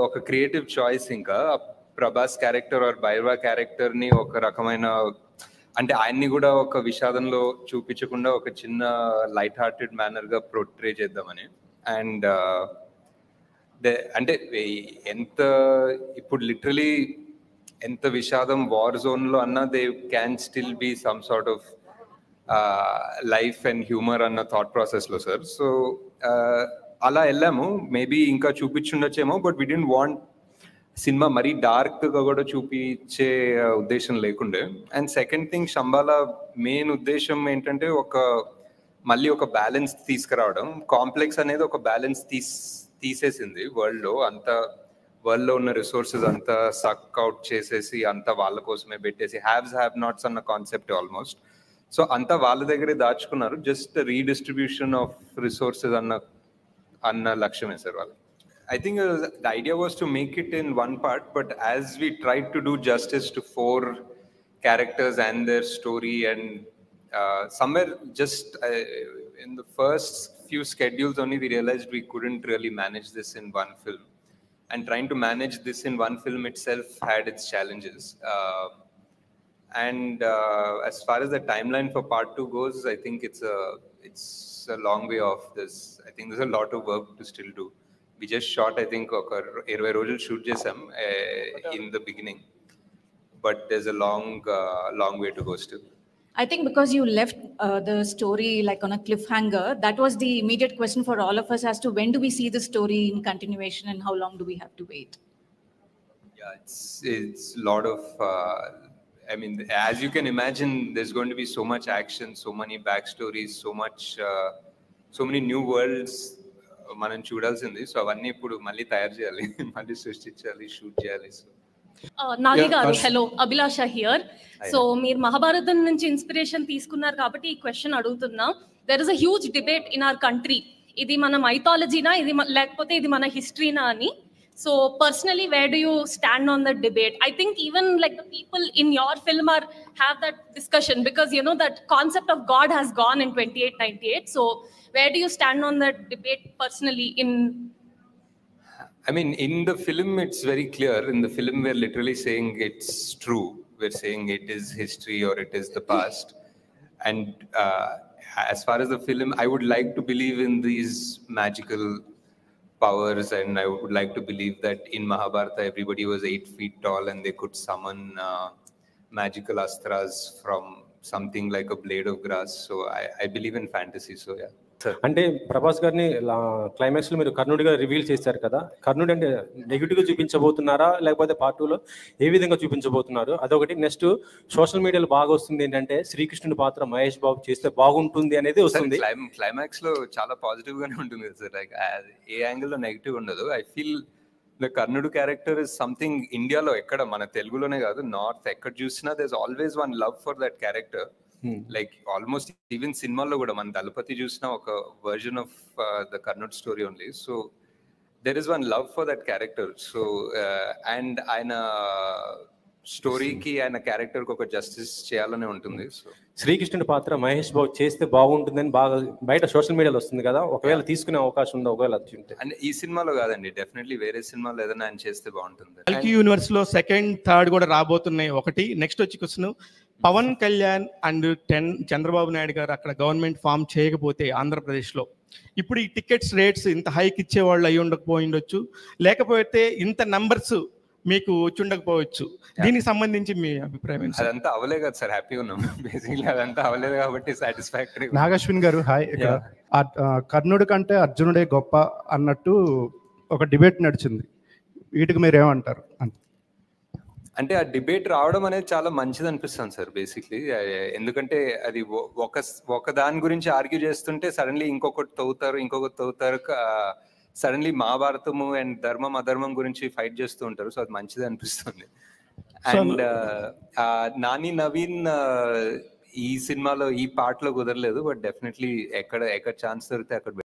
ఒక creative choice. ఇంకా Prabhas character are Bairwa character ని ఒక రకమైన, అంటే ఆయన్ని కూడా ఒక విషాదంలో చూపించకుండా ఒక చిన్న లైట్ హార్టెడ్ మేనర్ గా పోర్ట్రే చేద్దామని. అండ్ అంటే ఎంత ఇప్పుడు లిటరలీ ఎంత విషాదం వార్ జోన్ లో అన్నా they can still be some sort of life and humour అన్న థాట్ ప్రాసెస్ లో సార్. సో అలా వెళ్ళాము. మేబీ ఇంకా చూపించుండొచ్చేమో, బట్ వి డిడ్ంట్ వాంట్ సినిమా మరీ డార్క్ గా కూడా చూపించే ఉద్దేశం లేకుండే. And second thing, Shambhala main ఉద్దేశం ఏంటంటే మళ్ళీ ఒక బ్యాలెన్స్ తీసుకురావడం. కాంప్లెక్స్ అనేది ఒక బ్యాలెన్స్ తీసేసింది వరల్డ్ లో. వరల్డ్ లో ఉన్న రిసోర్సెస్ అంతా సక్ అవుట్ చేసేసి అంతా వాళ్ళ కోసమే పెట్టేసి హ్యావ్స్ హ్యావ్ నాట్స్ అన్న కాన్సెప్ట్ ఆల్మోస్ట్. సో అంతా వాళ్ళ దగ్గరే దాచుకున్నారు. జస్ట్ రీడిస్ట్రిబ్యూషన్ ఆఫ్ రిసోర్సెస్ అన్న లక్ష్యమే సార్ వాళ్ళు. I think the idea was to make it in one part, but as we tried to do justice to 4 characters and their story, and somewhere just in the first few schedules only we realized we couldn't really manage this in one film, and trying to manage this in one film itself had its challenges. And as far as the timeline for part 2 goes, I think it's a long way off this. I think there's a lot of work to still do. We just shot, I think, 20 రోజులు shoot చేసాం in the beginning, but there's a long way to go still. I think because you left the story like on a cliffhanger, that was the immediate question for all of us as to when do we see the story in continuation and how long do we have to wait? Yeah, it's a lot of I mean, as you can imagine, there's going to be so much action, so many backstories, so many new worlds మనం చూడాల్సింది. So అవన్నీ ఇప్పుడు మళ్ళీ తయారు చేయాలి, మళ్ళీ సృష్టించాలి, shoot చేయాలి. సో నాగి గారు, హలో, అభిలాష హియర్. సో మీరు మహాభారతం నుంచి ఇన్స్పిరేషన్ తీసుకున్నారు కాబట్టి ఈ క్వశ్చన్ అడుగుతున్నా. There is a huge debate in our country, ఇది మన మైథాలజీనా, ఇది లేకపోతే ఇది మన హిస్టరీనా అని. So personally, where do you stand on that debate? I think even like the people in your film have that discussion, because you know that concept of God has gone in 2898. So where do you stand on that debate personally? I mean, in the film, it's very clear. In the film, we're literally saying it's true. We're saying it is history or it is the past. And as far as the film, I would like to believe in these magical powers, and I would like to believe that in Mahabharata everybody was 8 feet tall and they could summon magical astras from something like a blade of grass. So I believe in fantasy. So yeah. అంటే ప్రభాస్ గారిని climax లో మీరు కర్ణుడిగా reveal చేశారు కదా, కర్ణుడు అంటే negative గా చూపించబోతున్నారా లేకపోతే పార్ట్ 2 లో ఏ విధంగా చూపించబోతున్నారు? అదొకటి. నెక్స్ట్ సోషల్ మీడియాలో బాగా వస్తుంది ఏంటంటే శ్రీకృష్ణుడి పాత్ర మహేష్ బాబు చేస్తే బాగుంటుంది అనేది వస్తుంది. క్లైమాక్స్ లో చాలా పాజిటివ్ గానే ఉంటుంది కదా సార్, లైక్ ఏ యాంగిల్ లో నెగిటివ్ ఉండదు. ఐ ఫీల్ ద కర్ణుడు క్యారెక్టర్ ఇస్ సంథింగ్ ఇండియాలో ఎక్కడ, మన తెలుగులోనే కాదు, నార్త్ ఎక్కడ చూసినా there is always one love for that character. Like almost even సినిమాల్లో కూడా మన దళపతి చూసిన ఒక వర్జన్ ఆఫ్ ద కర్ణుడ్ story only. So there is one love for that character. So and ఆయన స్టోరీకి, ఆయన క్యారెక్టర్ కి ఒక జస్టిస్ చేయాలనే ఉంటుంది. సో శ్రీకృష్ణుడి పాత్ర మహేష్ బాబు చేస్తే బాగుంటుందని బాగా బయట సోషల్ మీడియాలో వస్తుంది కదా, ఒకవేళ తీసుకునే అవకాశం ఉందా? ఒకవేళ అంటే ఈ సినిమాలో కాదండి, డెఫినెట్లీ వేరే సినిమాలో ఏదైనా ఆయన చేస్తే బాగుంటుంది. కల్కి యూనివర్స్ లో సెకండ్, థర్డ్ కూడా రాబోతున్నాయి. ఒకటి నెక్స్ట్ వచ్చి క్వశ్చన్, పవన్ కళ్యాణ్ అండ్ చంద్రబాబు నాయుడు గారు అక్కడ గవర్నమెంట్ ఫామ్ చేయకపోతే ఆంధ్రప్రదేశ్లో ఇప్పుడు ఈ టికెట్స్ రేట్స్ ఇంత హైక్ ఇచ్చేవాళ్ళు అయి ఉండకపోయిండొచ్చు, లేకపోతే ఇంత నంబర్స్ మీకు వచ్చి ఉండకపోవచ్చు. దీనికి సంబంధించి మీ అభిప్రాయం? అదంతా అవలే కదా సార్, హ్యాపీగా ఉన్నాం. బేసిక్లీ అదంతా అవలేదు కాబట్టి సాటిస్ఫాక్టరీ. నాగశ్విన్ గారు హాయ్. కర్ణుడి కంటే అర్జునుడే గొప్ప అన్నట్టు ఒక డిబేట్ నడిచింది, వీటికి మీరు ఏమంటారు? అంటే ఆ డిబేట్ రావడం అనేది చాలా మంచిది అనిపిస్తుంది సార్ బేసిక్లీ. ఎందుకంటే అది ఒక దాని గురించి ఆర్గ్యూ చేస్తుంటే సడన్లీ ఇంకొకటి తవ్వుతారు, సడన్లీ మహాభారతము అండ్ ధర్మం అధర్మం గురించి ఫైట్ చేస్తూ ఉంటారు. సో అది మంచిది అనిపిస్తుంది. అండ్ నాని నవీన్ ఈ సినిమాలో ఈ పార్ట్ లో కుదరలేదు, బట్ డెఫినెట్లీ ఎక్కడ ఛాన్స్ దొరికితే అక్కడ